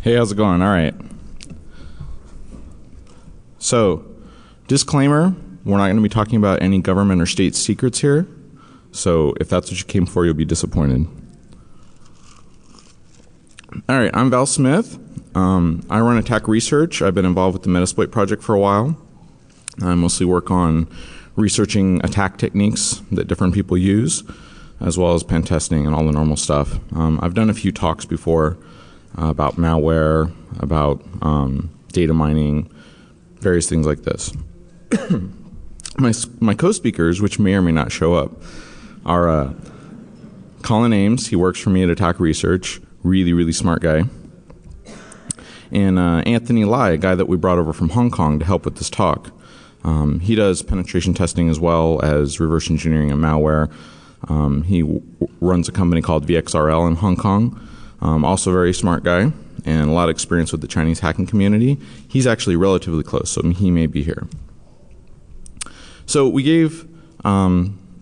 Hey, how's it going? All right. So, disclaimer, we're not going to be talking about any government or state secrets here. So, if that's what you came for, you'll be disappointed. All right, I'm Val Smith. I run attack research. I've been involved with the Metasploit project for a while. I mostly work on researching attack techniques that different people use, as well as pen testing and all the normal stuff. I've done a few talks before about malware, about data mining, various things like this. My co-speakers, which may or may not show up, are Colin Ames. He works for me at Attack Research. Really, really smart guy. And Anthony Lai, a guy that we brought over from Hong Kong to help with this talk. He does penetration testing as well as reverse engineering and malware. He runs a company called VXRL in Hong Kong. Also a very smart guy and a lot of experience with the Chinese hacking community. He's actually relatively close, so he may be here. So we gave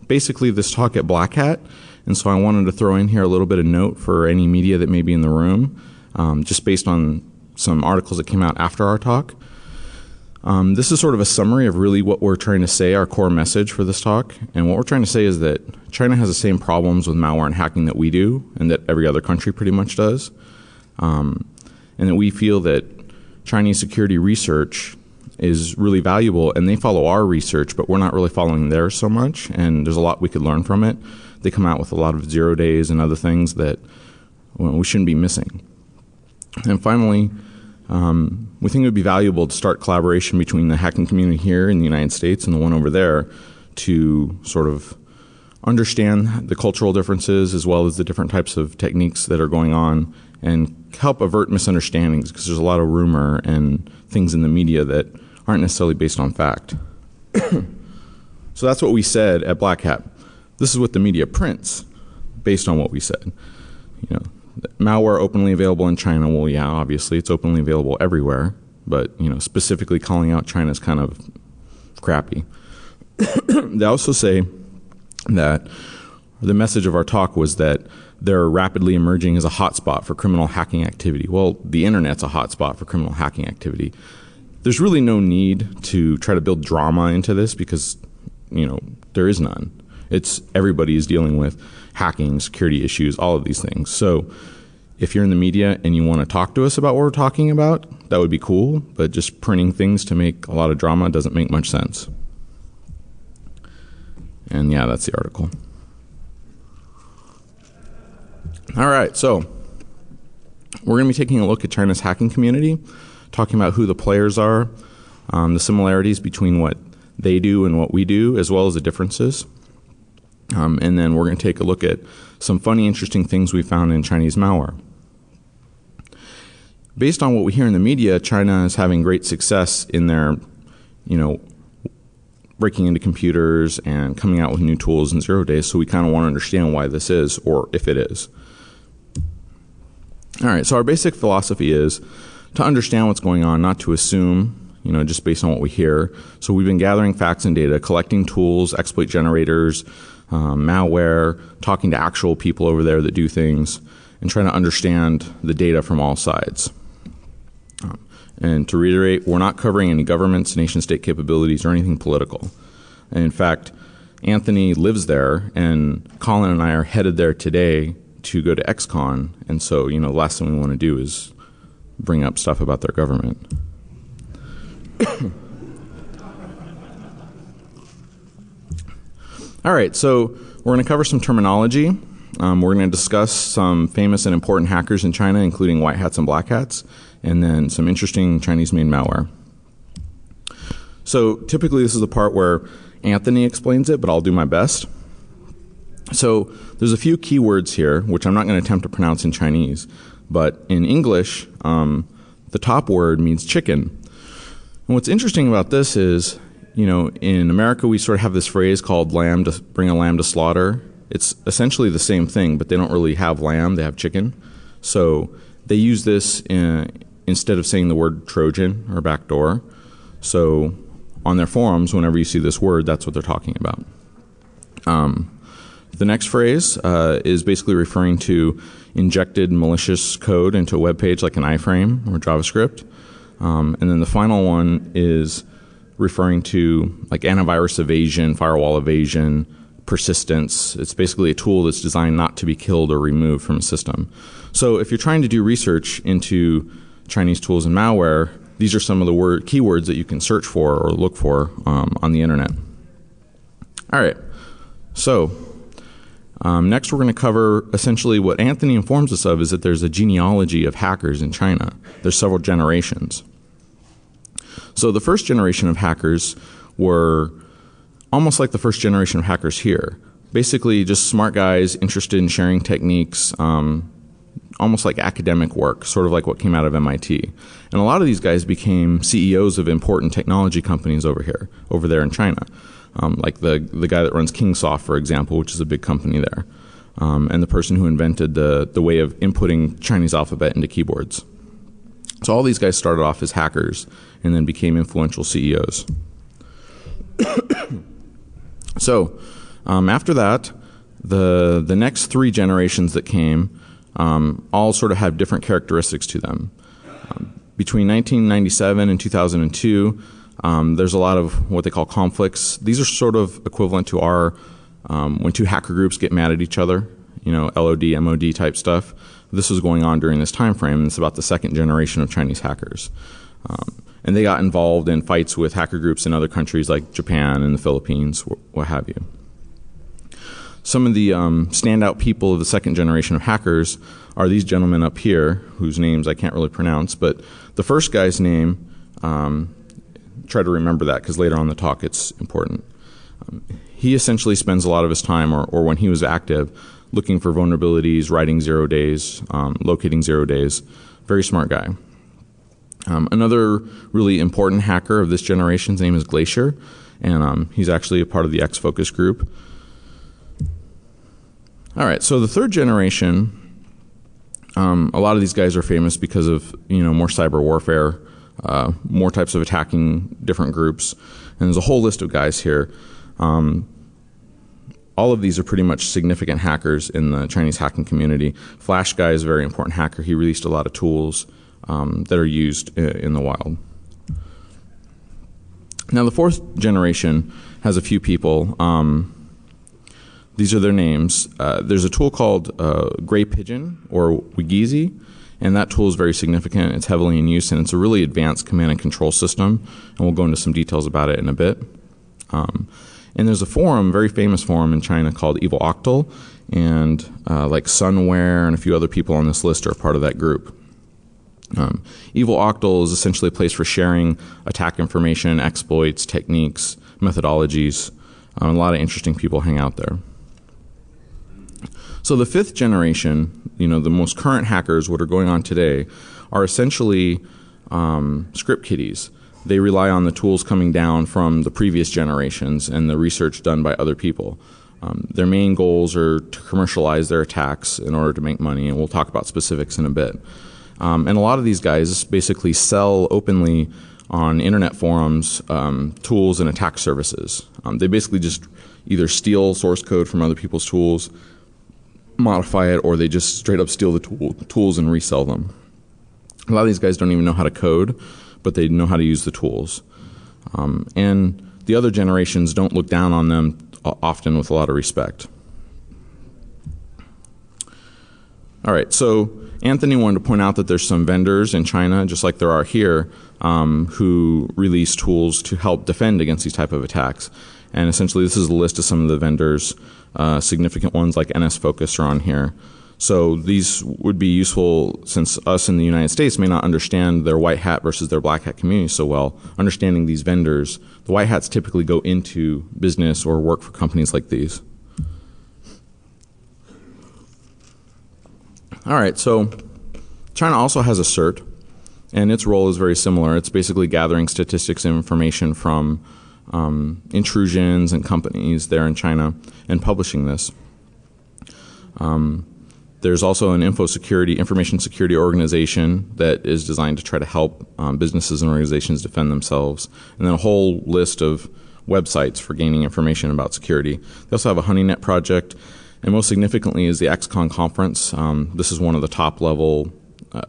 basically this talk at Black Hat, and so I wanted to throw in here a little bit of note for any media that may be in the room, just based on some articles that came out after our talk. This is sort of a summary of really what we're trying to say, our core message for this talk. And what we're trying to say is that China has the same problems with malware and hacking that we do, and that every other country pretty much does. And that we feel that Chinese security research is really valuable, and they follow our research, but we're not really following theirs so much, and there's a lot we could learn from it. They come out with a lot of 0 days and other things that we shouldn't be missing. And finally, we think it would be valuable to start collaboration between the hacking community here in the United States and the one over there to sort of understand the cultural differences as well as the different types of techniques that are going on and help avert misunderstandings, because there's a lot of rumor and things in the media that aren't necessarily based on fact. So that's what we said at Black Hat. This is what the media prints based on what we said. You know, malware openly available in China. Well, yeah, obviously it's openly available everywhere, but specifically calling out China is kind of crappy. They also say that the message of our talk was that they're rapidly emerging as a hotspot for criminal hacking activity. Well, the internet's a hotspot for criminal hacking activity. There's really no need to try to build drama into this because, there is none. It's everybody is dealing with hacking, security issues, all of these things. So if you're in the media and you want to talk to us about what we're talking about, that would be cool, but just printing things to make a lot of drama doesn't make much sense. And yeah, that's the article. All right, so we're going to be taking a look at China's hacking community, talking about who the players are, the similarities between what they do and what we do, as well as the differences. And then we're going to take a look at some funny, interesting things we found in Chinese malware. Based on what we hear in the media, China is having great success in their, breaking into computers and coming out with new tools in 0 days. So we kind of want to understand why this is, or if it is. All right, so our basic philosophy is to understand what's going on, not to assume, just based on what we hear. So we've been gathering facts and data, collecting tools, exploit generators, malware, talking to actual people over there that do things, and trying to understand the data from all sides. And to reiterate, we're not covering any governments, nation-state capabilities, or anything political. And in fact, Anthony lives there, and Colin and I are headed there today to go to XCon. And so, the last thing we want to do is bring up stuff about their government. All right, so we're going to cover some terminology. We're going to discuss some famous and important hackers in China, including white hats and black hats, and then some interesting Chinese-made malware. So typically this is the part where Anthony explains it, but I'll do my best. So there's a few keywords here, which I'm not going to attempt to pronounce in Chinese, but in English, the top word means chicken. And what's interesting about this is, in America we sort of have this phrase called bring a lamb to slaughter. It's essentially the same thing, but they don't really have lamb, they have chicken. So they use this instead of saying the word Trojan or backdoor. So on their forums, whenever you see this word, that's what they're talking about. The next phrase is basically referring to injected malicious code into a web page like an iframe or JavaScript. And then the final one is referring to like antivirus evasion, firewall evasion, persistence. It's basically a tool that's designed not to be killed or removed from a system. So if you're trying to do research into Chinese tools and malware, these are some of the keywords that you can search for or look for on the internet. All right. So next we're going to cover essentially what Anthony informs us of is that there's a genealogy of hackers in China. There's several generations. So the first generation of hackers were almost like the first generation of hackers here. Basically just smart guys interested in sharing techniques, almost like academic work, sort of like what came out of MIT. And a lot of these guys became CEOs of important technology companies over there in China. Like the guy that runs Kingsoft, for example, which is a big company there. And the person who invented the way of inputting Chinese alphabet into keyboards. So all these guys started off as hackers and then became influential CEOs. So after that, the next three generations that came all sort of have different characteristics to them. Between 1997 and 2002, there's a lot of what they call conflicts. These are sort of equivalent to our when two hacker groups get mad at each other, LOD, MOD type stuff. This was going on during this time frame, and it's about the second generation of Chinese hackers. And they got involved in fights with hacker groups in other countries like Japan and the Philippines, what have you. Some of the standout people of the second generation of hackers are these gentlemen up here, whose names I can't really pronounce, but the first guy's name, try to remember that because later on in the talk it's important. He essentially spends a lot of his time, or when he was active, looking for vulnerabilities, writing 0 days, locating 0 days. Very smart guy. Another really important hacker of this generation's name is Glacier, and he's actually a part of the X-Focus group. All right, so the third generation, a lot of these guys are famous because of more cyber warfare, more types of attacking different groups, and there's a whole list of guys here. All of these are pretty much significant hackers in the Chinese hacking community. Flash Guy is a very important hacker. He released a lot of tools that are used in the wild. Now the fourth generation has a few people. These are their names. There's a tool called Gray Pigeon or Wigizi, and that tool is very significant. It's heavily in use, and it's a really advanced command and control system, and we'll go into some details about it in a bit. And there's a forum, very famous forum in China called Evil Octal, and like Sunware and a few other people on this list are a part of that group. Evil Octal is essentially a place for sharing attack information, exploits, techniques, methodologies. A lot of interesting people hang out there. So the fifth generation, the most current hackers, what are going on today, are essentially script kiddies. They rely on the tools coming down from the previous generations and the research done by other people. Their main goals are to commercialize their attacks in order to make money, and we'll talk about specifics in a bit. And a lot of these guys basically sell openly on internet forums tools and attack services. They basically just either steal source code from other people's tools, modify it, or they just straight up steal the tools and resell them. A lot of these guys don't even know how to code, but they know how to use the tools. And the other generations don't look down on them often with a lot of respect. All right, so Anthony wanted to point out that there's some vendors in China, just like there are here, who release tools to help defend against these type of attacks. And essentially this is a list of some of the vendors. Significant ones like NSFocus are on here. So these would be useful since us in the United States may not understand their white hat versus their black hat community so well. Understanding these vendors, the white hats typically go into business or work for companies like these. All right, so China also has a CERT, and its role is very similar. It's basically gathering statistics and information from intrusions and companies there in China and publishing this. There's also an information security organization that is designed to try to help businesses and organizations defend themselves, and then a whole list of websites for gaining information about security. They also have a HoneyNet project, And most significantly is the XCon conference. This is one of the top level,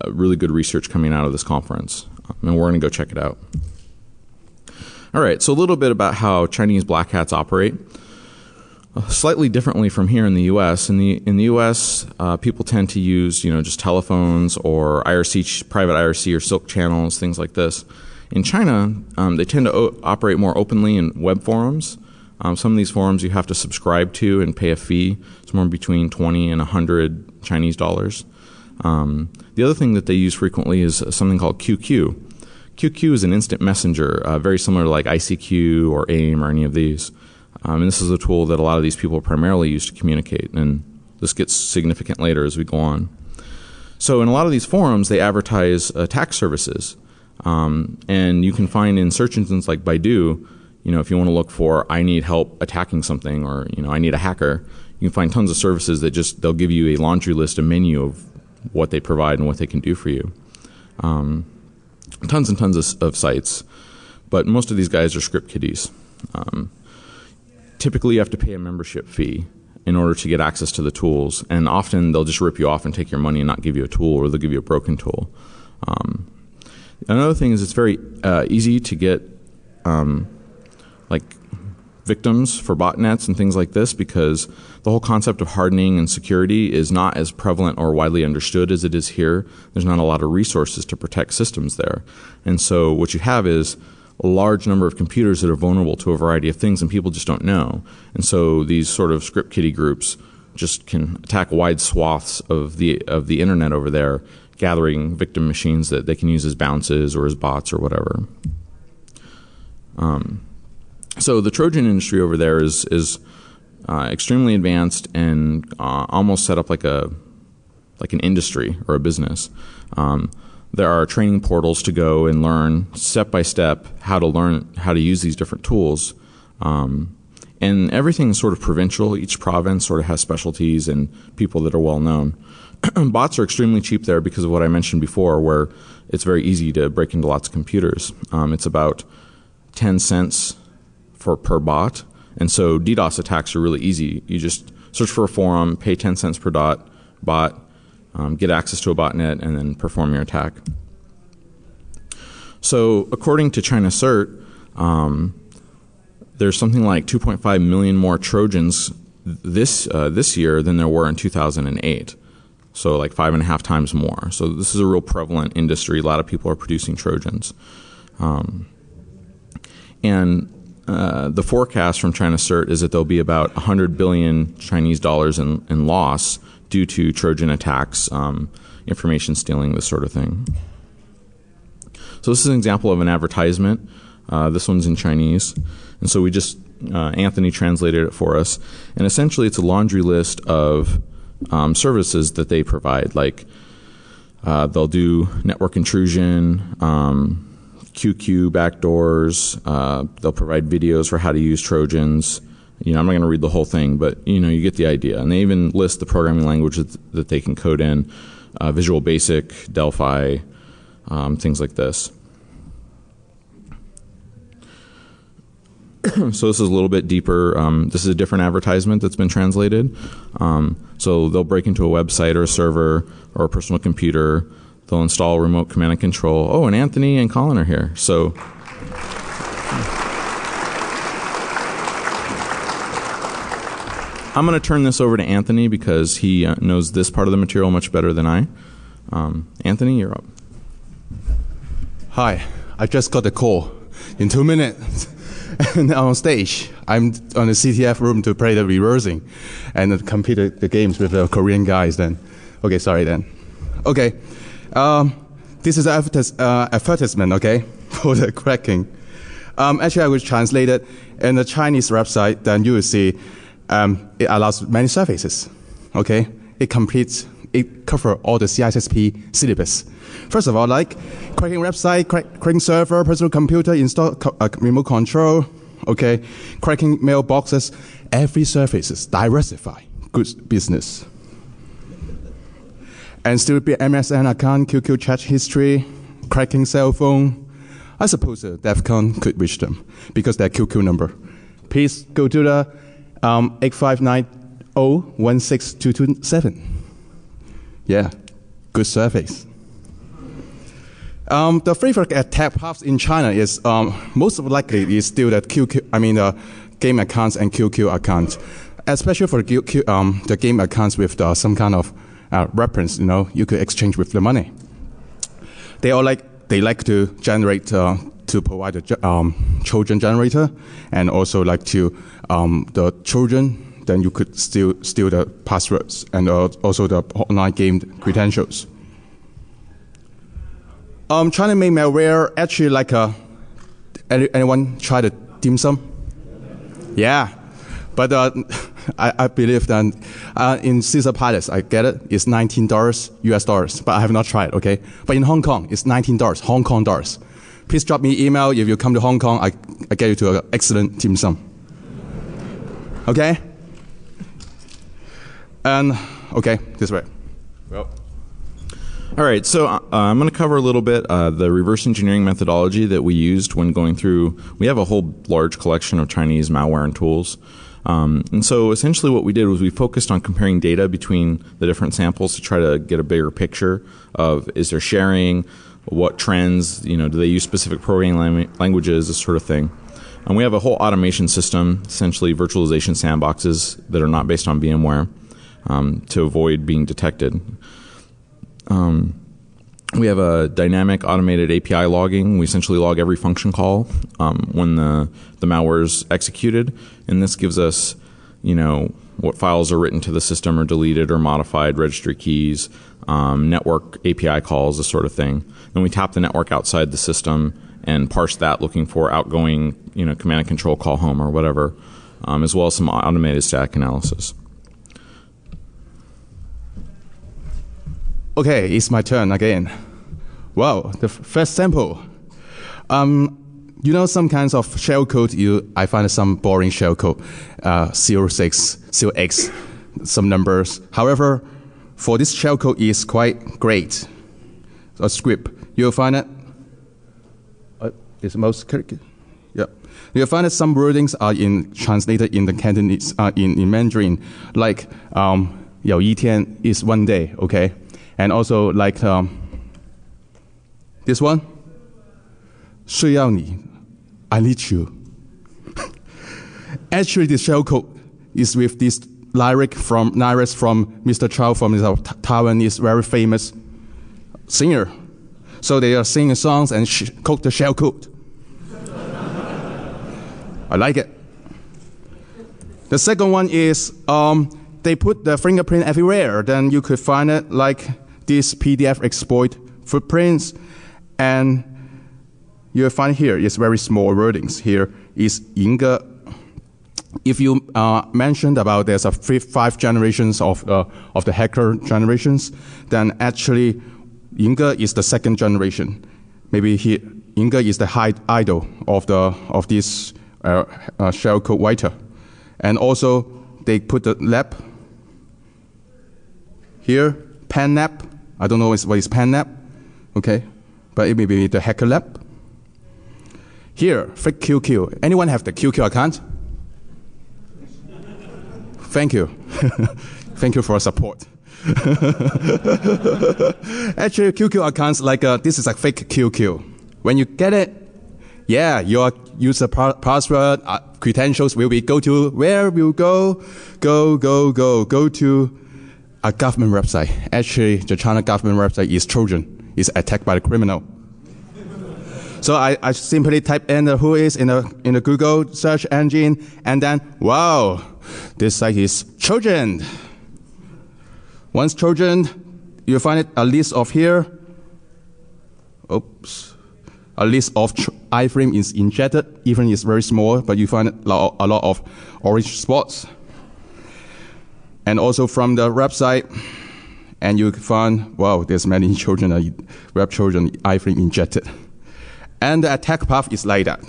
really good research coming out of this conference. And we're going to go check it out. All right, so a little bit about how Chinese black hats operate. Slightly differently from here in the U.S. In the U.S., people tend to use just telephones or IRC, private IRC or silk channels, things like this. In China, they tend to operate more openly in web forums. Some of these forums you have to subscribe to and pay a fee, somewhere between 20 and 100 Chinese dollars. The other thing that they use frequently is something called QQ. QQ is an instant messenger, very similar to like ICQ or AIM or any of these. And this is a tool that a lot of these people primarily use to communicate, and this gets significant later as we go on. So in a lot of these forums, they advertise attack services. And you can find in search engines like Baidu, if you want to look for, I need help attacking something, or, I need a hacker, you can find tons of services that they'll give you a laundry list, a menu of what they provide and what they can do for you. Tons and tons of sites, but most of these guys are script kiddies. Typically, you have to pay a membership fee in order to get access to the tools, and often they'll just rip you off and take your money and not give you a tool, or they'll give you a broken tool. Another thing is it's very easy to get like victims for botnets and things like this, because the whole concept of hardening and security is not as prevalent or widely understood as it is here. There's not a lot of resources to protect systems there. And so what you have is a large number of computers that are vulnerable to a variety of things, and people just don't know. And so these sort of script kiddie groups just can attack wide swaths of the internet over there, gathering victim machines that they can use as bounces or as bots or whatever. So the Trojan industry over there is extremely advanced and almost set up like an industry or a business. There are training portals to go and learn step by step how to use these different tools. And everything is sort of provincial. Each province sort of has specialties and people that are well known. Bots are extremely cheap there because of what I mentioned before, where it's very easy to break into lots of computers. It's about 10 cents per bot. And so DDoS attacks are really easy. You just search for a forum, pay 10 cents per bot, get access to a botnet, and then perform your attack. So according to China CERT, there's something like 2.5 million more Trojans this year than there were in 2008. So like 5.5 times more. So this is a real prevalent industry. A lot of people are producing Trojans. And the forecast from China CERT is that there'll be about 100 billion Chinese dollars in loss due to Trojan attacks, information stealing, this sort of thing. So this is an example of an advertisement. This one's in Chinese. And so we just, Anthony translated it for us. And essentially it's a laundry list of services that they provide. Like they'll do network intrusion, QQ backdoors. They'll provide videos for how to use Trojans. I'm not going to read the whole thing, but you get the idea. And they even list the programming language that they can code in: Visual Basic, Delphi, things like this. So this is a little bit deeper. This is a different advertisement that's been translated. So they'll break into a website or a server or a personal computer. They'll install remote command and control. Oh, and Anthony and Colin are here. So I'm going to turn this over to Anthony because he knows this part of the material much better than I. Anthony, you're up. Hi, I just got a call in 2 minutes. And on stage, I'm on the CTF room to play the reversing and compete the games with the Korean guys then. Okay, sorry then. Okay, this is an advertisement, okay, for the cracking. Actually, I will translate it in the Chinese website, then you will see it allows many services, okay? It covers all the CISSP syllabus. First of all, like cracking website, cracking server, personal computer, install remote control, okay, cracking mailboxes, every service is diversify, good business. And still be MSN account, QQ chat history, cracking cell phone. I suppose DEFCON could reach them because their QQ number. Please go to the 859 16227. Yeah, good surface. The favorite attack paths in China is most likely is still the game accounts and QQ accounts, especially for the game accounts with some kind of reference. You could exchange with the money. They like to generate to provide a Trojan generator, and also like to the Trojan. Then you could steal the passwords and also the online game credentials. China-made malware actually like anyone try the dim sum? Yeah, but I believe that in Caesar Palace, I get it, it's $19 US dollars, but I have not tried, okay? But in Hong Kong, it's $19 Hong Kong dollars. Please drop me email if you come to Hong Kong, I get you to an excellent dim sum. Okay? And, okay, this way. Well. All right, so I'm going to cover a little bit the reverse engineering methodology that we used when going through. We have a whole large collection of Chinese malware and tools. And so essentially what we did was we focused on comparing data between the different samples to try to get a bigger picture of, is there sharing, what trends, do they use specific programming languages, this sort of thing. And we have a whole automation system, essentially virtualization sandboxes that are not based on VMware to avoid being detected. We have a dynamic automated API logging. We essentially log every function call when the malware is executed, and this gives us, what files are written to the system or deleted or modified, registry keys, network API calls, this sort of thing. Then we tap the network outside the system and parse that, looking for outgoing, command and control call home or whatever, as well as some automated static analysis. Okay, it's my turn again. Wow, the first sample. Some kinds of shellcode, I find some boring shellcode, 06, 0x, some numbers. However, for this shellcode is quite great. A script, you'll find it. It's most correct. Yeah, you'll find that some wordings are translated in the Cantonese, in Mandarin, like 有一天 is one day, okay. And also like this one, 需要你, I need you. Actually, the shellcode is with this lyrics from Mr. Chow, from this Taiwanese very famous singer. So they are singing songs and code the shellcode. I like it. The second one is they put the fingerprint everywhere. Then you could find it like this PDF exploit footprints, and you'll find here is very small wordings. Here is Inge. If you mentioned about there's a 5 generations of the hacker generations, then actually Inge is the 2nd generation. Maybe Inge is the idol of this shellcode writer, and also they put the lab here, PanNap. I don't know what is PanNap, okay, but it may be the hacker lab. Here, fake QQ. Anyone have the QQ account? Thank you. Thank you for support. Actually, QQ accounts like this is a fake QQ. When you get it, yeah, your user password, credentials will be go to where will go to a government website. Actually, the China government website is Trojan, is attacked by the criminal. So I simply type in who is in the Google search engine, and then wow, this site is Trojan. Once Trojan, you find it a list of here. Oops. A list of iframe is injected. Even is very small, but you find a lot of orange spots. And also from the website, and you find, wow, there's many children, web children iframe injected. And the attack path is like that.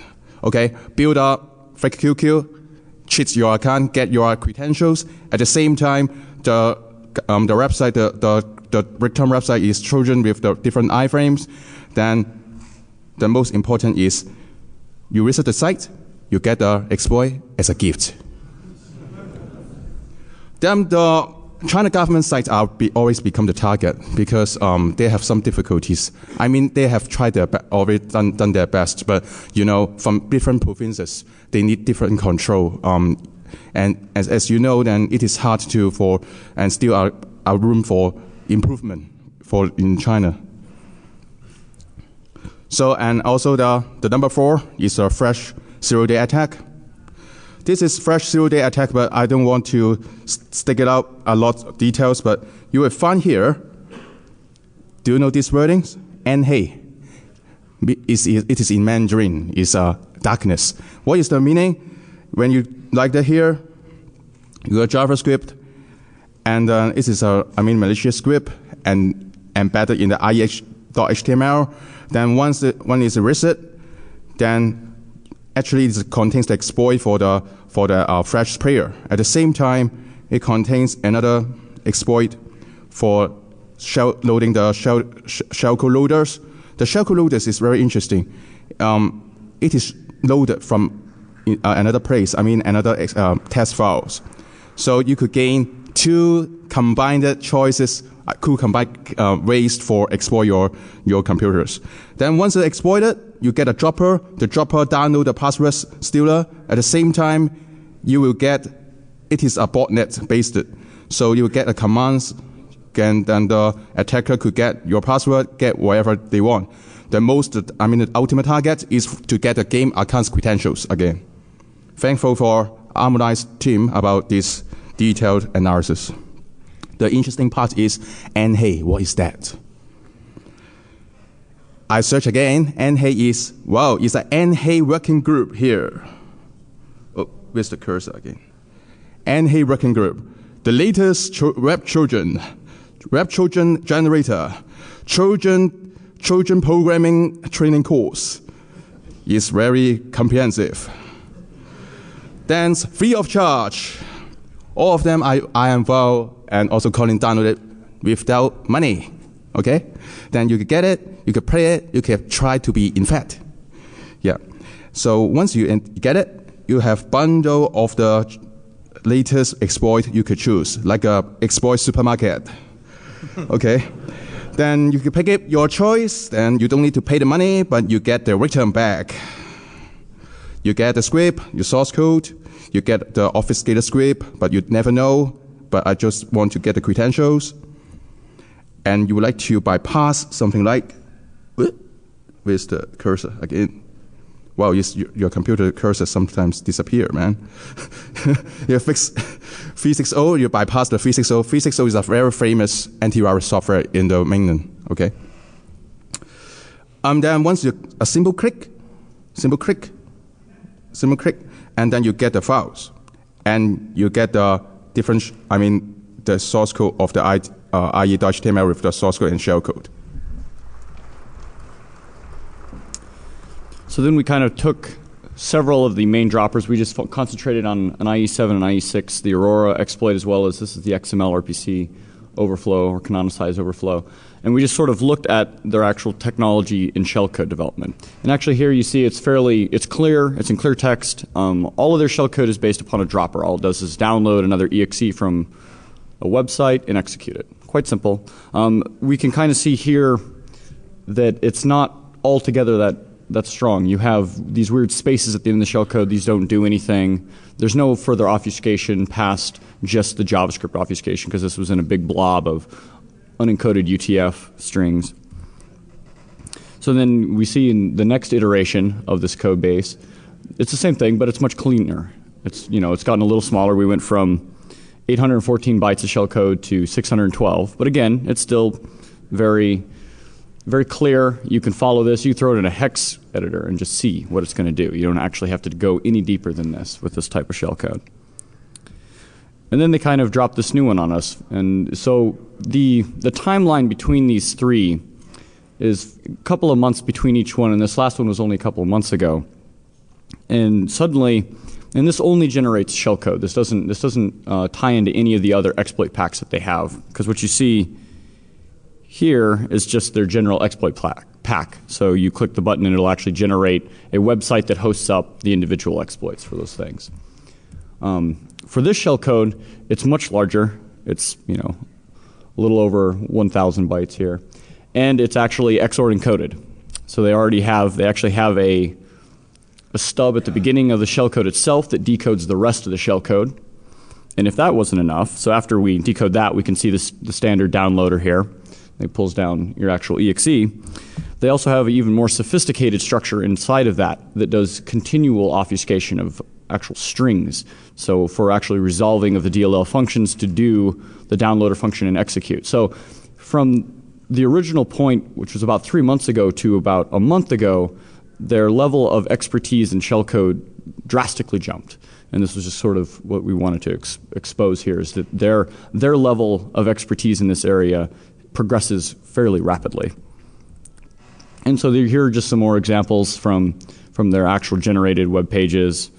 Okay, build up fake QQ, cheat your account, get your credentials. At the same time, the website, the return website is Trojan with the different iframes. Then the most important is you visit the site, you get the exploit as a gift. Then the China government sites always become the target because they have some difficulties. I mean, they have tried already done their best, but from different provinces, they need different control. And as you know, then it is hard and still are room for improvement in China. So, and also the number 4 is a fresh zero-day attack. This is fresh zero-day attack, but I don't want to stick it out a lot of details, but you will find here, do you know these wordings? Anhei. It is in Mandarin, is darkness. What is the meaning? When you like that here, you got JavaScript, and it is malicious script and embedded in the IE.html. Then once one is reset, then actually it contains the exploit for the Flash player. At the same time, it contains another exploit for loading the shellcode loaders. The shellcode loaders is very interesting. It is loaded from another place. Another test files. So you could gain 2 combined choices, combined ways for exploit your computers. Then once it's exploited, you get a dropper. The dropper download the password stealer. At the same time, you will get, it is a botnet based. So you will get a commands, and then the attacker could get your password, get whatever they want. The ultimate target is to get the game account's credentials again. Thankful for Harmonized team about this detailed analysis. The interesting part is Anhei. What is that? I search again. Anhei is, it's an Anhei working group here. Oh, where's the cursor again? Anhei working group. The latest web Trojan generator, Trojan programming training course is very comprehensive. Then free of charge. All of them I am and also Colin downloaded without money. Okay? Then you can get it, you can play it, you can try to be infected. Yeah. So once you get it, you have bundle of the latest exploit you could choose, like a exploit supermarket. Okay? Then you can pick it your choice, then you don't need to pay the money, but you get the return back. You get the script, your source code, you get the obfuscated script, but you never know, but I just want to get the credentials. And you would like to bypass something like, where's the cursor again? Wow, your computer cursor sometimes disappear, man. You fix 360, you bypass the 360. 360 is a very famous antivirus software in the mainland, okay? Then once a simple click, and then you get the files, and you get the different, the source code of the IE.html with the source code and shellcode. So then we kind of took several of the main droppers. We just concentrated on an IE7 and IE6, the Aurora exploit, as well as this is the XML RPC overflow or canonicized overflow. And we just sort of looked at their actual technology in shellcode development. And actually here you see it's clear, it's in clear text. All of their shellcode is based upon a dropper. All it does is download another exe from a website and execute it. Quite simple. We can kind of see here that it's not altogether that's strong. You have these weird spaces at the end of the shellcode. These don't do anything. There's no further obfuscation past just the JavaScript obfuscation, because this was in a big blob of unencoded UTF strings. So then we see in the next iteration of this code base, it's the same thing, but it's much cleaner. It's gotten a little smaller. We went from 814 bytes of shellcode to 612. But again, it's still very, very clear. You can follow this. You throw it in a hex editor and just see what it's going to do. You don't actually have to go any deeper than this with this type of shellcode. And then they kind of dropped this new one on us. And so the timeline between these three is a couple of months between each one, and this last one was only a couple of months ago. And suddenly, and this only generates shellcode. This doesn't tie into any of the other exploit packs that they have, because what you see here is just their general exploit pack. So you click the button and it'll actually generate a website that hosts up the individual exploits for those things. For this shellcode, it's much larger. It's, you know, a little over 1,000 bytes here. And it's actually XOR encoded. So they actually have a stub at the beginning of the shellcode itself that decodes the rest of the shellcode. And if that wasn't enough, so after we decode that, we can see the standard downloader here. It pulls down your actual EXE. They also have an even more sophisticated structure inside of that does continual obfuscation of actual strings. So for actually resolving of the DLL functions to do the downloader function and execute. So from the original point, which was about 3 months ago, to about a month ago, their level of expertise in shellcode drastically jumped. And this was just sort of what we wanted to expose here, is that their level of expertise in this area progresses fairly rapidly. And so here are just some more examples from their actual generated web pages.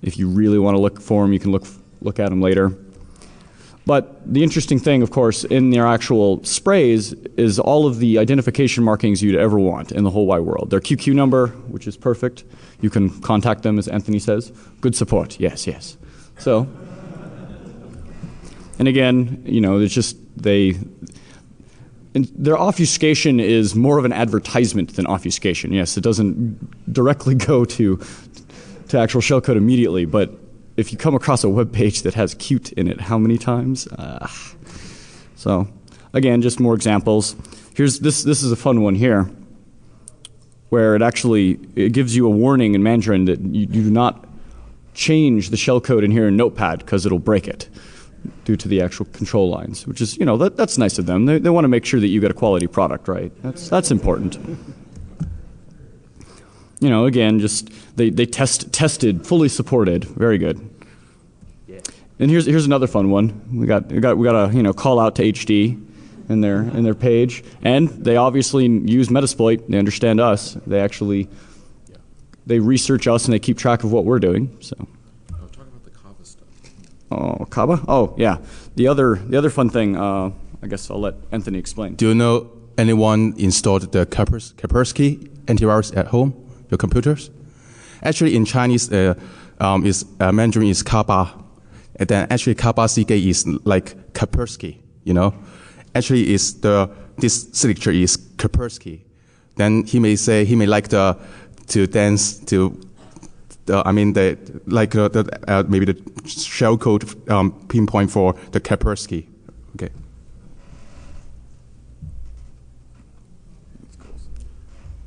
If you really want to look for them, you can look at them later. But the interesting thing, of course, in their actual sprays is all of the identification markings you'd ever want in the whole wide world. Their QQ number, which is perfect. You can contact them, as Anthony says. Good support, yes, yes. So, and again, you know, it's just their obfuscation is more of an advertisement than obfuscation. Yes, it doesn't directly go to actual shellcode immediately, but if you come across a web page that has cute in it, how many times? So, again, just more examples. This is a fun one here, where it gives you a warning in Mandarin that you do not change the shellcode in here in Notepad because it'll break it due to the actual control lines, which is, you know, that's nice of them. They want to make sure that you get a quality product, right? That's important. You know, again, just they tested, fully supported, very good. Yeah. And here's another fun one. We got a call out to HD in their page, and they obviously use Metasploit. They understand us. They research us and they keep track of what we're doing. So. Talk about the Kava stuff. Oh, Kava? Oh, yeah. The other fun thing. I guess I'll let Anthony explain. Do you know anyone installed the Kaspersky antivirus at home? Your computers? Actually, in Chinese, Mandarin is Kaba, and then actually Kaba CK is like Kaspersky. You know, actually this signature is Kaspersky. Then he may like to dance to maybe the shellcode pinpoint for the Kaspersky. Okay.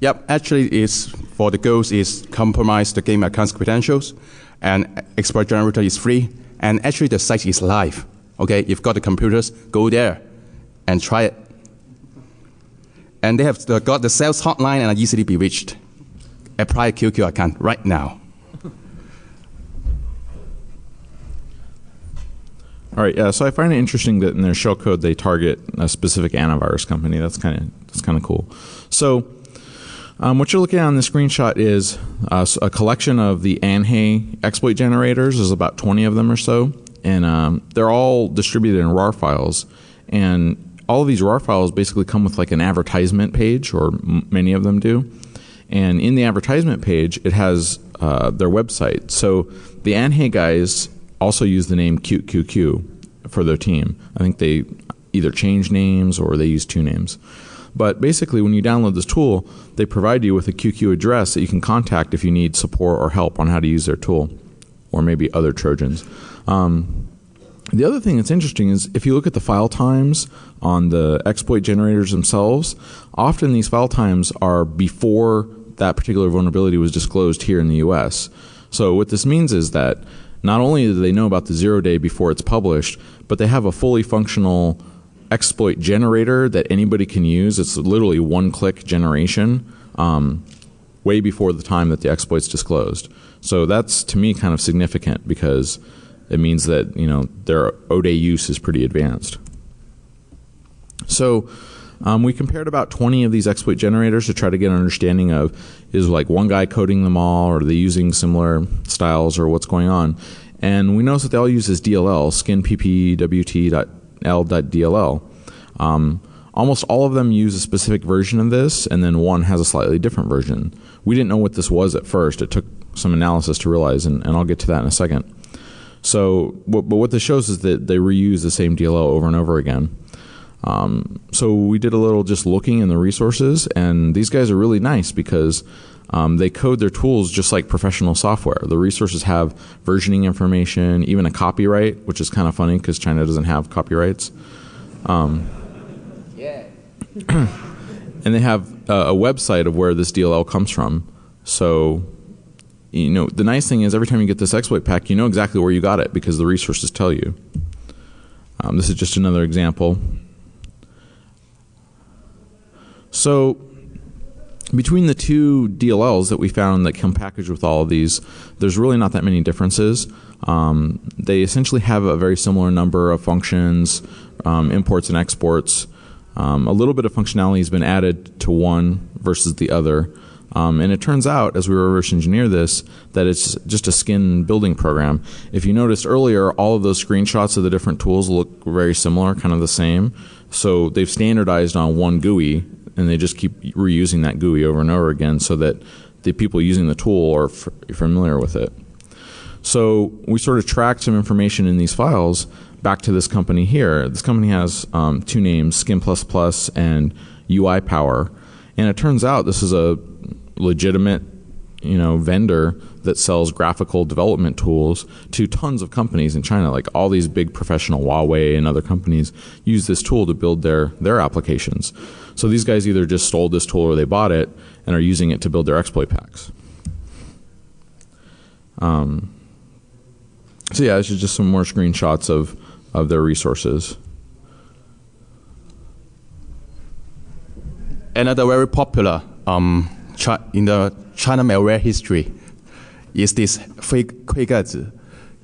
Yep, actually for the goals is compromise the game account's credentials, and exploit generator is free, and actually the site is live. Okay, if you've got the computers, go there and try it. And they have got the sales hotline and are easily be reached. Apply a QQ account right now. All right, so I find it interesting that in their shellcode they target a specific antivirus company. That's kind of cool. So. What you're looking at on the screenshot is a collection of the Anhe exploit generators. There's about 20 of them or so, and they're all distributed in RAR files. And all of these RAR files basically come with like an advertisement page, or many of them do. And in the advertisement page, it has their website. So the Anhe guys also use the name QQQ for their team. I think they either change names or they use two names. But basically, when you download this tool, they provide you with a QQ address that you can contact if you need support or help on how to use their tool, or maybe other Trojans. The other thing that's interesting is if you look at the file times on the exploit generators themselves, often these file times are before that particular vulnerability was disclosed here in the US. So what this means is that not only do they know about the 0 day before it's published, but they have a fully functional exploit generator that anybody can use. It's literally one-click generation way before the time that the exploit's disclosed. So that's, to me, kind of significant because it means that, you know, their O-day use is pretty advanced. So we compared about 20 of these exploit generators to try to get an understanding of, is like one guy coding them all, or are they using similar styles, or what's going on. And we noticed that they all use this DLL, skinppwt.l.dll. Almost all of them use a specific version of this, and then one has a slightly different version. We didn't know what this was at first. It took some analysis to realize, and I'll get to that in a second. So, but what this shows is that they reuse the same DLL over and over again. So we did a little just looking in the resources, and these guys are really nice because they code their tools just like professional software. The resources have versioning information, even a copyright, which is kind of funny because China doesn't have copyrights. Yeah. And they have a website of where this DLL comes from. So, you know, the nice thing is every time you get this exploit pack, you know exactly where you got it because the resources tell you. This is just another example. So, between the two DLLs that we found that come packaged with all of these, there's really not that many differences. They essentially have a very similar number of functions, imports and exports. A little bit of functionality has been added to one versus the other. And it turns out, as we reverse engineer this, that it's just a skin building program. If you noticed earlier, all of those screenshots of the different tools look very similar, kind of the same. So they've standardized on one GUI, and they just keep reusing that GUI over and over again so that the people using the tool are familiar with it. So we sort of tracked some information in these files back to this company here. This company has two names, Skin++ and UI Power. And it turns out this is a legitimate, vendor that sells graphical development tools to tons of companies in China. Like all these big professional Huawei and other companies use this tool to build their applications. So these guys either just stole this tool or they bought it and are using it to build their exploit packs. So yeah, this is just some more screenshots of their resources. Another very popular in the China malware history is this fake 灰盖子.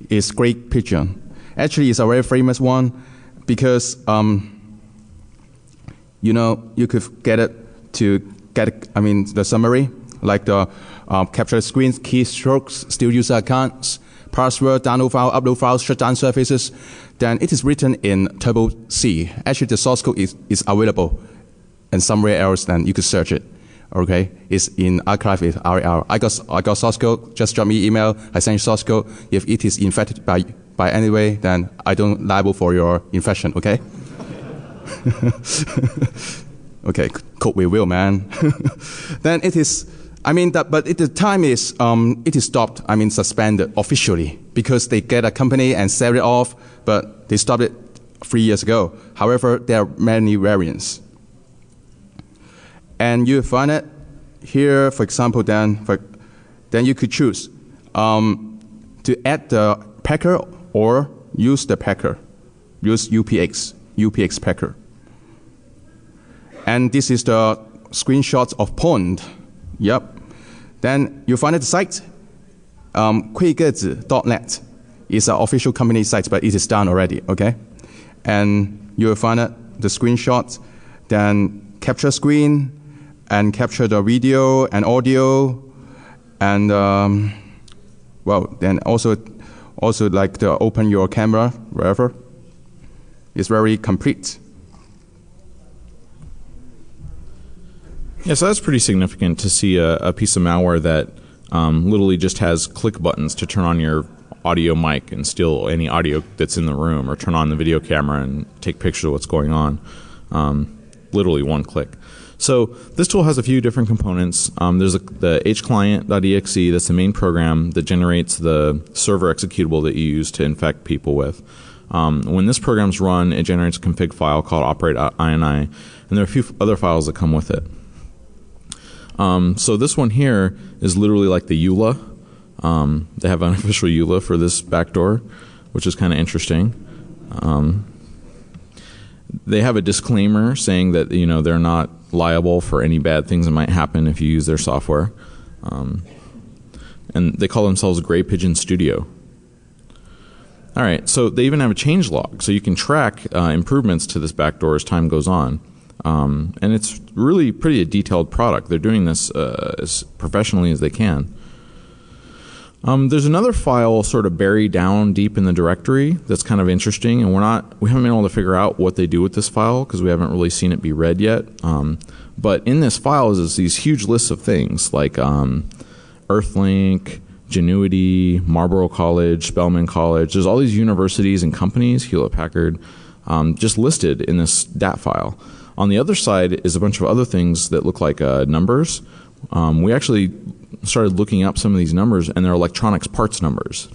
It's Great Pigeon. Actually, it's a very famous one because you could get it to the summary, like the capture screens, keystrokes, steal user accounts, password, download file, upload files, shut down services. Then it is written in Turbo C. Actually, the source code is available and somewhere else, then you could search it. Okay, it's in archive with RAR. I got source code. Just drop me email. I send you source code. If it is infected by any way, then I don't liable for your infection. Okay. Okay, code we will, man. Then it is. But at the time it is stopped. Suspended officially because they get a company and sell it off. But they stopped it 3 years ago. However, there are many variants. And you find it here, for example, then you could choose to add the packer or use the packer. Use UPX packer. And this is the screenshots of Pond. Yep. Then you find the site, 灰盖子.net. It's an official company site, but it is done already, okay? And you will find the screenshots, then capture screen, and capture the video and audio, and then also like to open your camera wherever. It's very complete. Yeah, so that's pretty significant to see a piece of malware that literally just has click buttons to turn on your audio mic and steal any audio that's in the room, or turn on the video camera and take pictures of what's going on. Literally one click. So this tool has a few different components. There's the hclient.exe. That's the main program that generates the server executable that you use to infect people with. When this program's run, it generates a config file called operate.ini, and there are a few other files that come with it. So this one here is literally like the EULA. They have an official EULA for this backdoor, which is kind of interesting. They have a disclaimer saying that they're not liable for any bad things that might happen if you use their software. And they call themselves Gray Pigeon Studio. All right, so they even have a change log, so you can track improvements to this backdoor as time goes on. And it's really pretty a detailed product. They're doing this as professionally as they can. There's another file sort of buried down deep in the directory that's kind of interesting, and we haven't been able to figure out what they do with this file because we haven't really seen it be read yet. But in this file is these huge lists of things like Earthlink, Genuity, Marlborough College, Spelman College. There's all these universities and companies, Hewlett-Packard, just listed in this DAT file. On the other side is a bunch of other things that look like numbers. We actually started looking up some of these numbers, and they're electronics parts numbers.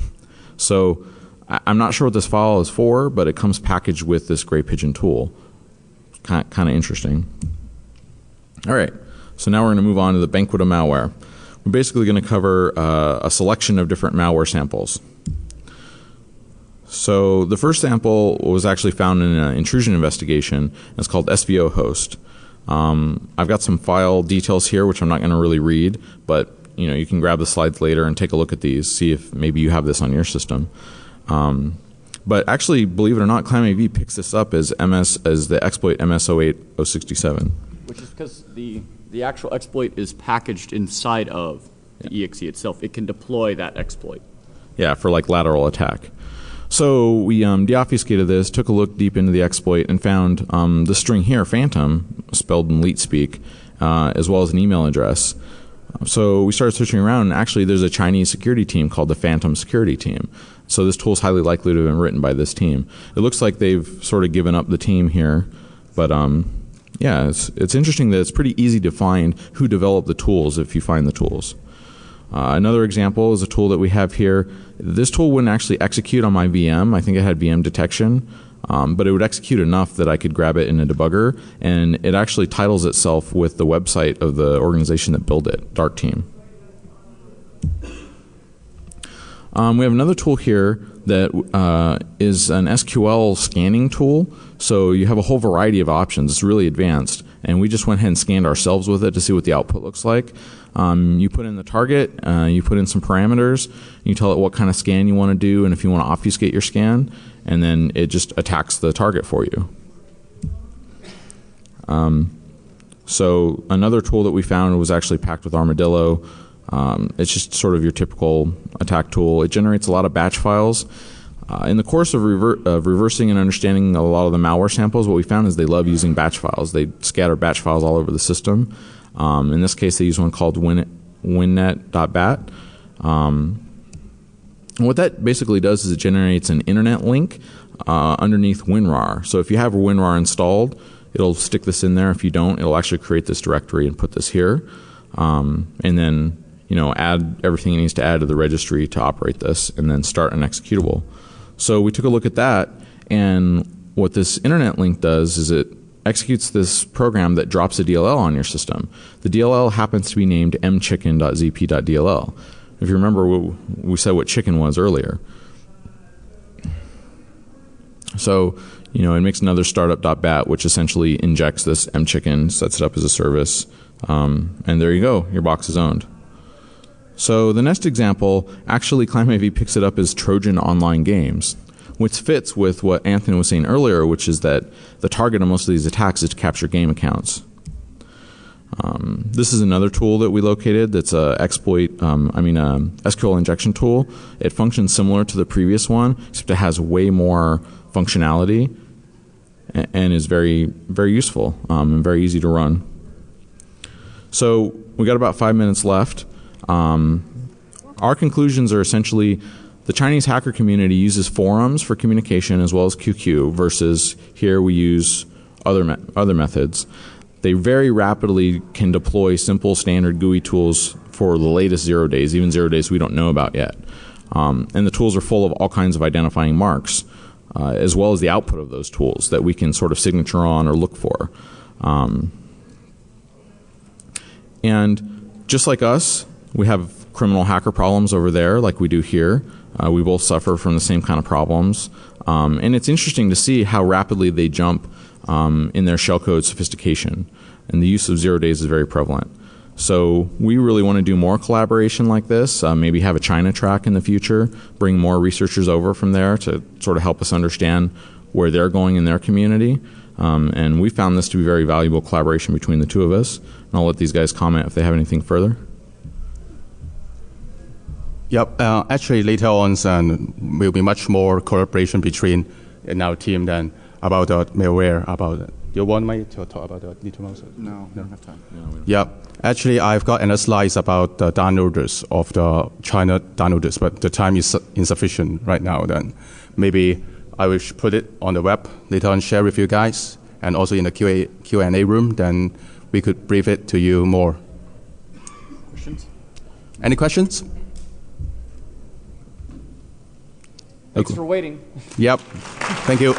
So I'm not sure what this file is for, but it comes packaged with this Gray Pigeon tool. Kind of interesting. All right, so now we're going to move on to the banquet of malware. We're basically going to cover a selection of different malware samples. So the first sample was actually found in an intrusion investigation. It's called SVO host. I've got some file details here, which I'm not going to really read, but you can grab the slides later and take a look at these, see if maybe you have this on your system. But actually, believe it or not, ClamAV picks this up as the exploit MS08067. Which is because the actual exploit is packaged inside of the exe itself. It can deploy that exploit. Yeah, for like lateral attack. So we deobfuscated this, took a look deep into the exploit, and found the string here, phantom, spelled in leet speak, as well as an email address. So we started searching around, and actually there's a Chinese security team called the Phantom Security Team. So this tool is highly likely to have been written by this team. It looks like they've sort of given up the team here, but yeah, it's interesting that it's pretty easy to find who developed the tools if you find the tools. Another example is a tool that we have here. This tool wouldn't actually execute on my VM. I think it had VM detection, but it would execute enough that I could grab it in a debugger, and it actually titles itself with the website of the organization that built it, Dark Team. We have another tool here that is an SQL scanning tool. So you have a whole variety of options. It's really advanced. And we just went ahead and scanned ourselves with it to see what the output looks like. You put in the target, you put in some parameters, you tell it what kind of scan you want to do and if you want to obfuscate your scan, and then it just attacks the target for you. So another tool that we found was actually packed with Armadillo. It's just sort of your typical attack tool. It generates a lot of batch files. In the course of reversing and understanding a lot of the malware samples, what we found is they love using batch files. They scatter batch files all over the system. In this case, they use one called winnet.bat. And what that basically does is it generates an internet link underneath WinRAR. So if you have WinRAR installed, it'll stick this in there. If you don't, it'll actually create this directory and put this here. And then add everything it needs to add to the registry to operate this, and then start an executable. So we took a look at that, and what this internet link does is it executes this program that drops a DLL on your system. The DLL happens to be named mchicken.zp.dll. If you remember, we said what chicken was earlier. So, it makes another startup.bat, which essentially injects this mchicken, sets it up as a service, and there you go, your box is owned. So the next example, actually ClamAV picks it up as Trojan Online Games, which fits with what Anthony was saying earlier, which is that the target of most of these attacks is to capture game accounts. This is another tool that we located that's a SQL injection tool. It functions similar to the previous one, except it has way more functionality and is very, very useful and very easy to run. So we got about 5 minutes left. Our conclusions are essentially the Chinese hacker community uses forums for communication as well as QQ, versus here we use other methods. They very rapidly can deploy simple standard GUI tools for the latest 0 days, even 0 days we don't know about yet. And the tools are full of all kinds of identifying marks, as well as the output of those tools that we can sort of signature on or look for. And just like us, we have criminal hacker problems over there like we do here. We both suffer from the same kind of problems. And it's interesting to see how rapidly they jump in their shellcode sophistication. And the use of 0 days is very prevalent. So we really want to do more collaboration like this, maybe have a China track in the future, bring more researchers over from there to sort of help us understand where they're going in their community. And we found this to be very valuable collaboration between the two of us. And I'll let these guys comment if they have anything further. Yep. Actually, later on, will be much more collaboration between in our team than about the malware, about You want me to talk about the little mouse? No, we don't have time. Yeah. Actually, I've got another slides about the downloaders of the China downloaders, but the time is insufficient right now. Then maybe I will put it on the web later on, share with you guys, and also in the Q&A room. Then we could brief it to you more. Questions? Any questions? Thanks for waiting. Yep. Thank you.